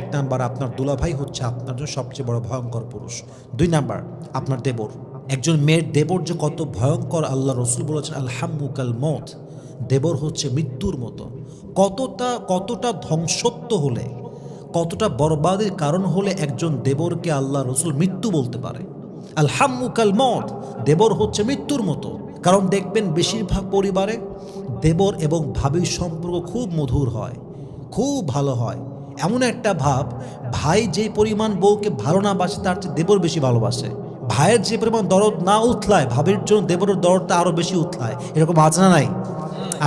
এক নাম্বার, আপনার দুলাভাই হচ্ছে আপনার জন্য সবচেয়ে বড় ভয়ঙ্কর পুরুষ। ২ নাম্বার, আপনার দেবর। একজন মেয়ের দেবর যে কত ভয়ঙ্কর, আল্লাহ রসুল বলেছেন আল হাম্মু কাল মউত, দেবর হচ্ছে মৃত্যুর মতো। কতটা ধ্বংসত্ব হলে, কতটা বরবাদের কারণ হলে একজন দেবরকে আল্লাহ রসুল মৃত্যু বলতে পারে। আল হাম্মু কাল মউত, দেবর হচ্ছে মৃত্যুর মতো। কারণ দেখবেন বেশিরভাগ পরিবারে দেবর এবং ভাবির সম্পর্ক খুব মধুর হয়, খুব ভালো হয়। এমন একটা ভাই যে পরিমাণ বউকে ভালো না বাসে তার চেয়ে দেবর বেশি ভালোবাসে। ভাইয়ের যে পরিমাণ দরদ না উতলায়, ভাবির জন্য দেবরের দরদটা আরও বেশি উতলায়। এরকম আছে না নাই?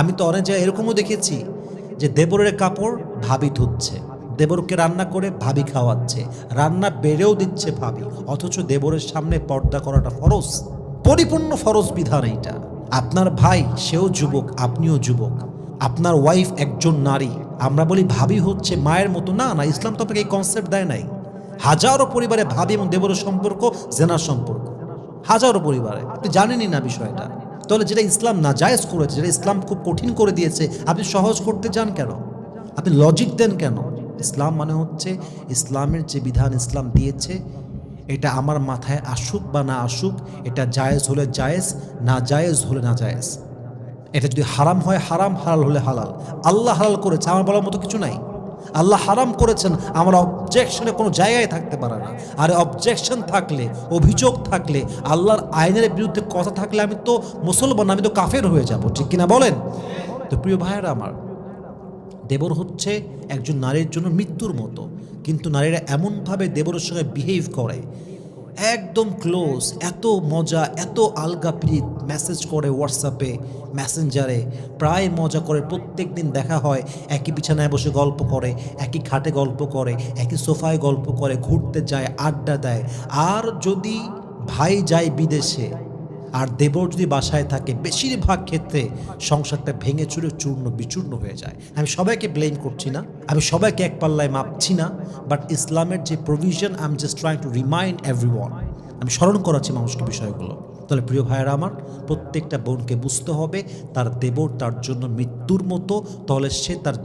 আমি তো অনেক জায়গায় এরকমও দেখেছি যে দেবরের কাপড় ভাবি ধুচ্ছে, দেবরকে রান্না করে ভাবি খাওয়াচ্ছে, রান্না বেড়েও দিচ্ছে ভাবি, অথচ দেবরের সামনে পর্দা করাটা ফরজ, পরিপূর্ণ ফরজ বিধান এইটা। আপনার ভাই সেও যুবক, আপনিও যুবক, আপনার ওয়াইফ একজন নারী। আমরা বলি ভাবি হচ্ছে মায়ের মতো, না না, ইসলাম তো আপনাকে এই কনসেপ্ট দেয় নাই। হাজারো পরিবারে ভাবি এবং দেবরের সম্পর্ক জেনার সম্পর্ক, হাজারো পরিবারে। আপনি জানেনই না বিষয়টা। তাহলে যেটা ইসলাম নাজায়েজ করেছে, যেটা ইসলাম খুব কঠিন করে দিয়েছে, আপনি সহজ করতে চান কেন? আপনি লজিক দেন কেন? ইসলাম মানে হচ্ছে, ইসলামের যে বিধান ইসলাম দিয়েছে, এটা আমার মাথায় আসুক বা না আসুক, এটা জায়েজ হলে জায়েজ, না জায়েজ হলে না জায়েজ। এটা যদি হারাম হয় হারাম, হালাল হলে হালাল। আল্লাহ হালাল করেছে, আমার বলার মতো কিছু নাই। আল্লাহ হারাম করেছেন, আমার অবজেকশনে কোনো জায়গায় থাকতে পারে না। আর অবজেকশন থাকলে, অভিযোগ থাকলে, আল্লাহর আইনের বিরুদ্ধে কথা থাকলে আমি তো মুসলমান, আমি তো কাফের হয়ে যাব, ঠিক কিনা বলেন? তো প্রিয় ভাইয়েরা আমার, দেবর হচ্ছে একজন নারীর জন্য মৃত্যুর মতো। কিন্তু নারীরা এমনভাবে দেবরের সঙ্গে বিহেভ করে, একদম ক্লোজ, এত মজা, এত আলগা প্রীত, মেসেজ করে হোয়াটসঅ্যাপে, মেসেঞ্জারে, প্রায় মজা করে। প্রত্যেক দিন দেখা হয়, একই বিছানায় বসে গল্প করে, একই খাটে গল্প করে, একই সোফায় গল্প করে, ঘুরতে যায়, আড্ডা দেয়। আর যদি ভাই যায় বিদেশে আর দেবর যদি বাসায় থাকে, বেশিরভাগ ক্ষেত্রে সংসারটা ভেঙে চুরে চূর্ণ বিচূর্ণ হয়ে যায়। আমি সবাইকে ব্লেম করছি না, আমি সবাইকে এক পাল্লায় মাপছি না, বাট ইসলামের যে provision, I am just trying to remind everyone, আমি স্মরণ করাচ্ছি মানুষকে বিষয়গুলো। তাহলে প্রিয় ভাইয়েরা আমার, প্রত্যেকটা বোনকে বুঝতে হবে তার দেবর তার জন্য মৃত্যুর মতো, তাহলে সে তার